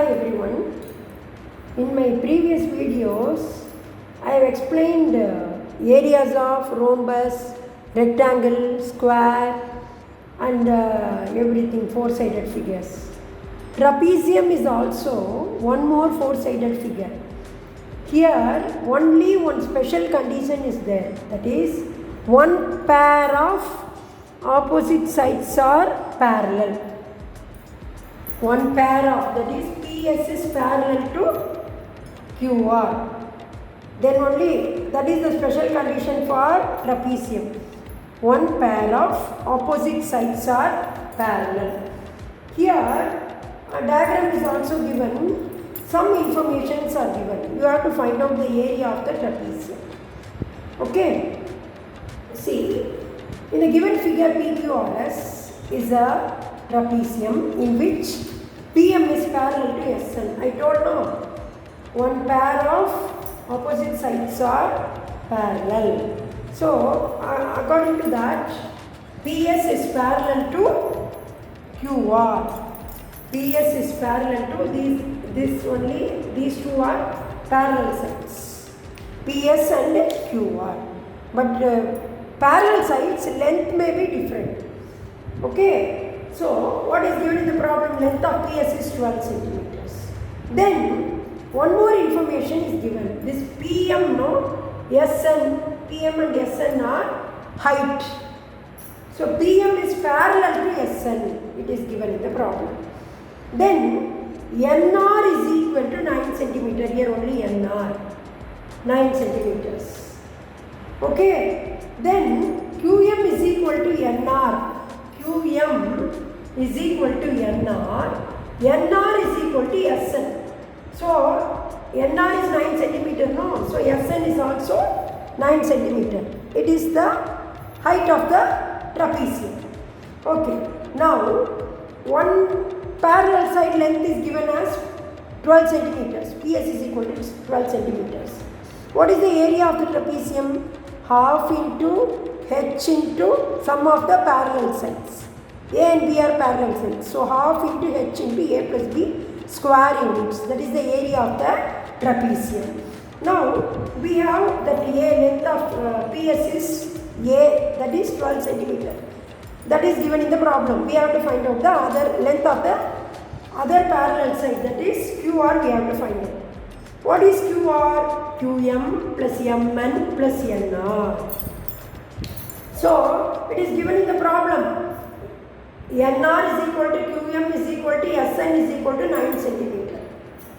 Hi everyone. In my previous videos, I have explained areas of rhombus, rectangle, square and everything, four-sided figures. Trapezium is also one more four-sided figure. Here only one special condition is there, that is one pair of opposite sides are parallel. One pair of, that is PS is parallel to QR. Then only, that is the special condition for trapezium. One pair of opposite sides are parallel. Here a diagram is also given. Some informations are given. You have to find out the area of the trapezium. Okay. See, in a given figure PQRS is a trapezium in which PM is parallel to SN. I told no. One pair of opposite sides are parallel. So, according to that, PS is parallel to QR. PS is parallel to these two are parallel sides. PS and QR. But parallel sides length may be different. Okay. So, what is given in the problem? Length of PS is 12 centimeters. Then, one more information is given. This PM, SN, PM and SN are height. So, PM is parallel to SN. It is given in the problem. Then, NR is equal to 9 centimeter. Here only NR. 9 centimeters. Okay. Then, QM is equal to NR. QM is equal to NR. NR is equal to SN. So, NR is 9 centimeter, no? So, SN is also 9 centimeter. It is the height of the trapezium. Okay. Now, one parallel side length is given as 12 centimeters. PS is equal to 12 centimeters. What is the area of the trapezium? Half into H into sum of the parallel sides. A and B are parallel sides. So, half into H into A plus B square units. That is the area of the trapezium. Now, we have that A length of PS is A, that is 12 centimeter. That is given in the problem. We have to find out the other length of the other parallel side, that is QR, we have to find out. What is QR? QM plus MN plus NR. So, it is given in the problem. NR is equal to QM is equal to SN is equal to 9 centimeter.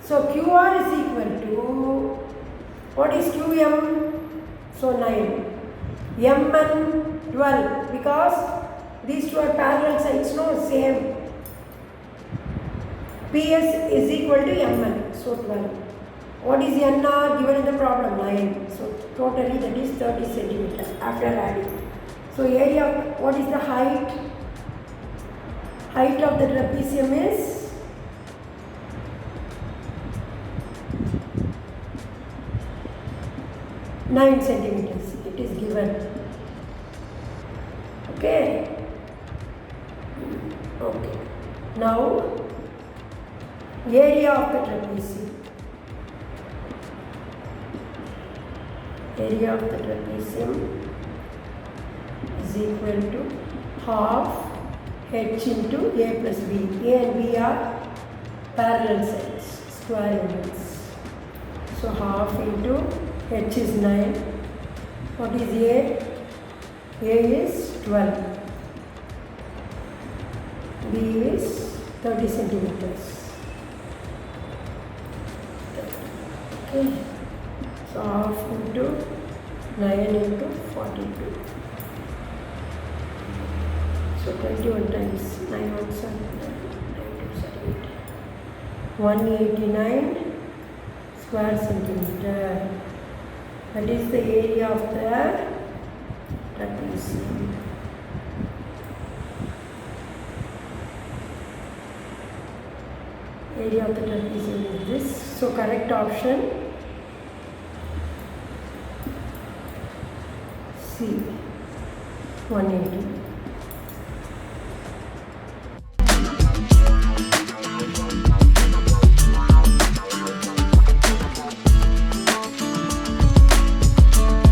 So, QR is equal to, what is QM? So, 9. MN 12, because these two are parallel sides, no, same. PS is equal to MN, so 12. What is NR given in the problem? 9. So, totally that is 30 centimeters after adding. So, area, what is the height? Height of the trapezium is 9 centimeters. It is given. Okay. Okay. Now, area of the trapezium. Area of the trapezium is equal to half H into A plus B. A and B are parallel sides, square units. So, half into H is 9. What is A? A is 12. B is 30 centimeters. Okay. So, half into 9 into 42. So, 21 times 9 on 189 square centimeter. That is the area of the trapezium. Area of the trapezium is this. So, correct option C, 180.